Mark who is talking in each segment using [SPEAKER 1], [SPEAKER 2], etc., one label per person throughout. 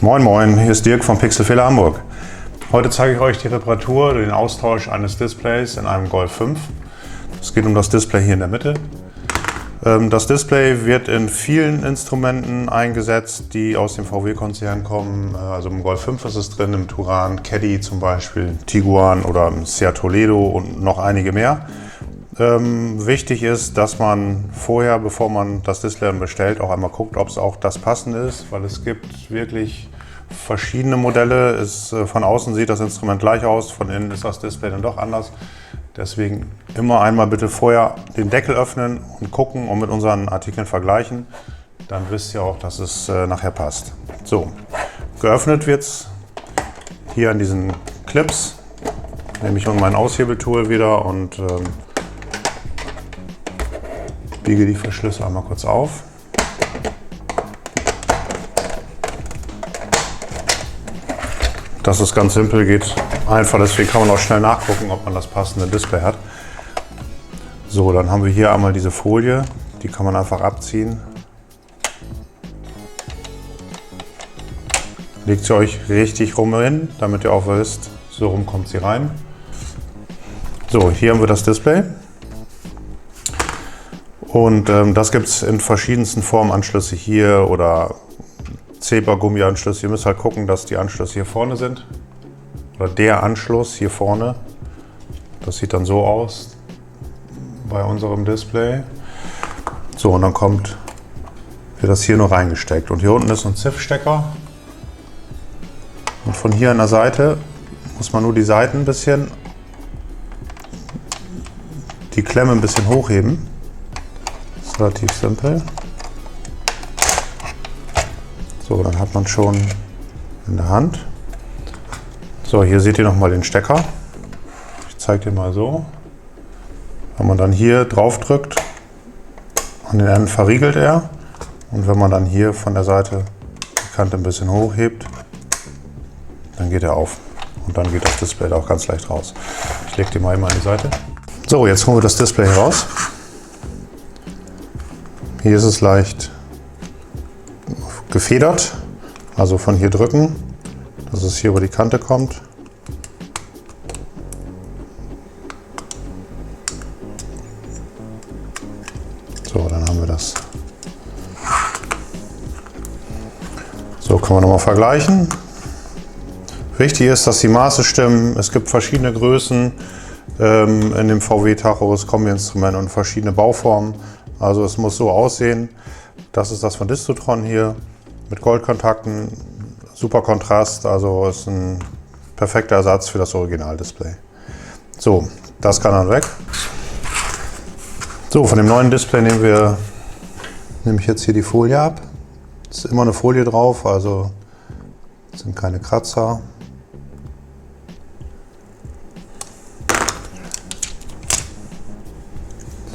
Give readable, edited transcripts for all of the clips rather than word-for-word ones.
[SPEAKER 1] Moin Moin, hier ist Dirk von Pixelfehler Hamburg. Heute zeige ich euch die Reparatur, den Austausch eines Displays in einem Golf 5. Es geht um das Display hier in der Mitte. Das Display wird in vielen Instrumenten eingesetzt, die aus dem VW-Konzern kommen. Also im Golf 5 ist es drin, im Touran, Caddy zum Beispiel, Tiguan oder im Toledo und noch einige mehr. Wichtig ist, dass man vorher, bevor man das Display bestellt, auch einmal guckt, ob es auch das passende ist, weil es gibt wirklich verschiedene Modelle. Von außen sieht das Instrument gleich aus, von innen ist das Display dann doch anders. Deswegen immer einmal bitte vorher den Deckel öffnen und gucken und mit unseren Artikeln vergleichen. Dann wisst ihr auch, dass es nachher passt. So, geöffnet wird es hier an diesen Clips. Nehme ich mein Aushebeltool wieder und biege die Verschlüsse einmal kurz auf. Das ist ganz simpel, geht einfach, deswegen kann man auch schnell nachgucken, ob man das passende Display hat. So, dann haben wir hier einmal diese Folie, die kann man einfach abziehen. Legt sie euch richtig rum hin, damit ihr auch wisst, so rum kommt sie rein. So, hier haben wir das Display. Und das gibt es in verschiedensten Formen, Anschlüsse hier oder Zebra-Gummi-Anschlüsse. Ihr müsst halt gucken, dass die Anschlüsse hier vorne sind. Oder der Anschluss hier vorne. Das sieht dann so aus bei unserem Display. So, und dann wird das hier noch reingesteckt. Und hier unten ist ein ZIF-Stecker. Und von hier an der Seite muss man nur die Seiten ein bisschen, die Klemme ein bisschen hochheben. Das ist relativ simpel. So, dann hat man schon in der Hand. So, hier seht ihr nochmal den Stecker. Ich zeige dir mal so. Wenn man dann hier drauf drückt, an den Enden verriegelt er. Und wenn man dann hier von der Seite die Kante ein bisschen hochhebt, dann geht er auf. Und dann geht das Display da auch ganz leicht raus. Ich lege den mal eben an die Seite. So, jetzt holen wir das Display heraus. Hier ist es leicht gefedert, also von hier drücken, dass es hier über die Kante kommt. So, dann haben wir das. So, können wir nochmal vergleichen. Wichtig ist, dass die Maße stimmen. Es gibt verschiedene Größen in dem VW-Tacho, das Kombi-Instrument und verschiedene Bauformen. Also es muss so aussehen. Das ist das von Distotron hier mit Goldkontakten, super Kontrast, also ist ein perfekter Ersatz für das Originaldisplay. So, das kann dann weg. So, von dem neuen Display nehme ich jetzt hier die Folie ab. Es ist immer eine Folie drauf, also sind keine Kratzer.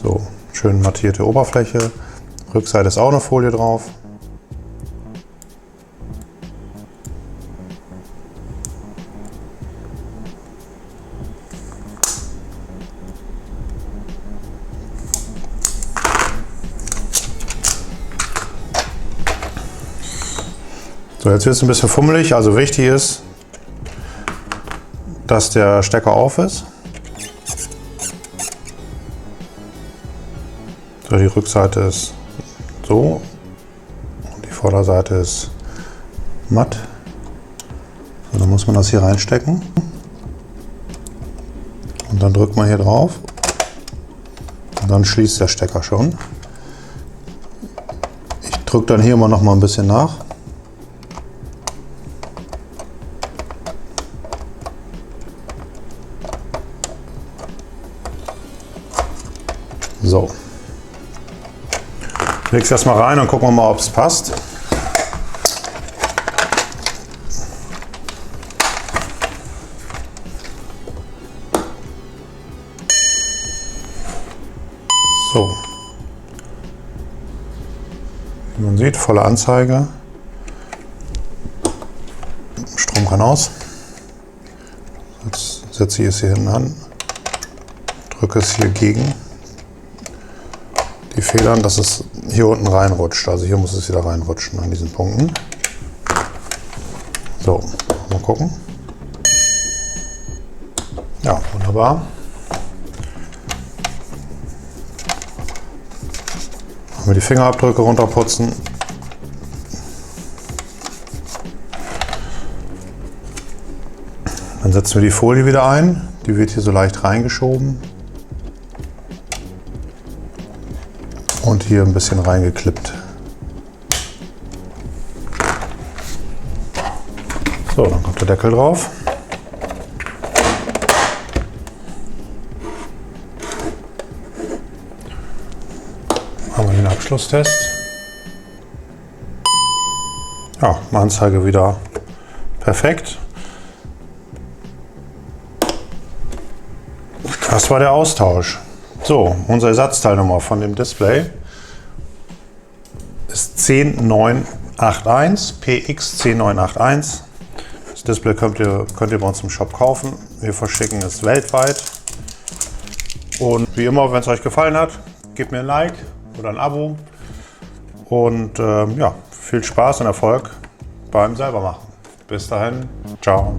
[SPEAKER 1] So, schön mattierte Oberfläche. Rückseite ist auch eine Folie drauf. So, jetzt wird es ein bisschen fummelig, also wichtig ist, dass der Stecker auf ist. So, die Rückseite ist so und die Vorderseite ist matt. So, dann muss man das hier reinstecken und dann drückt man hier drauf und dann schließt der Stecker schon. Ich drücke dann hier immer noch mal ein bisschen nach. So. Ich lege es erstmal rein und gucken wir mal, ob es passt. So. Wie man sieht, volle Anzeige. Strom kann aus. Jetzt setze ich es hier hinten an. Drücke es hier gegen die Federn, dass es hier unten reinrutscht. Also hier muss es wieder reinrutschen an diesen Punkten. So, mal gucken. Ja, wunderbar. Mal die Fingerabdrücke runterputzen. Dann setzen wir die Folie wieder ein. Die wird hier so leicht reingeschoben. Und hier ein bisschen reingeklippt. So, dann kommt der Deckel drauf. Haben wir den Abschlusstest. Ja, Anzeige wieder perfekt. Das war der Austausch. So, unsere Ersatzteilnummer von dem Display ist 10981, PX 10981. Das Display könnt ihr bei uns im Shop kaufen. Wir verschicken es weltweit. Und wie immer, wenn es euch gefallen hat, gebt mir ein Like oder ein Abo. Und ja, viel Spaß und Erfolg beim Selbermachen. Bis dahin, ciao.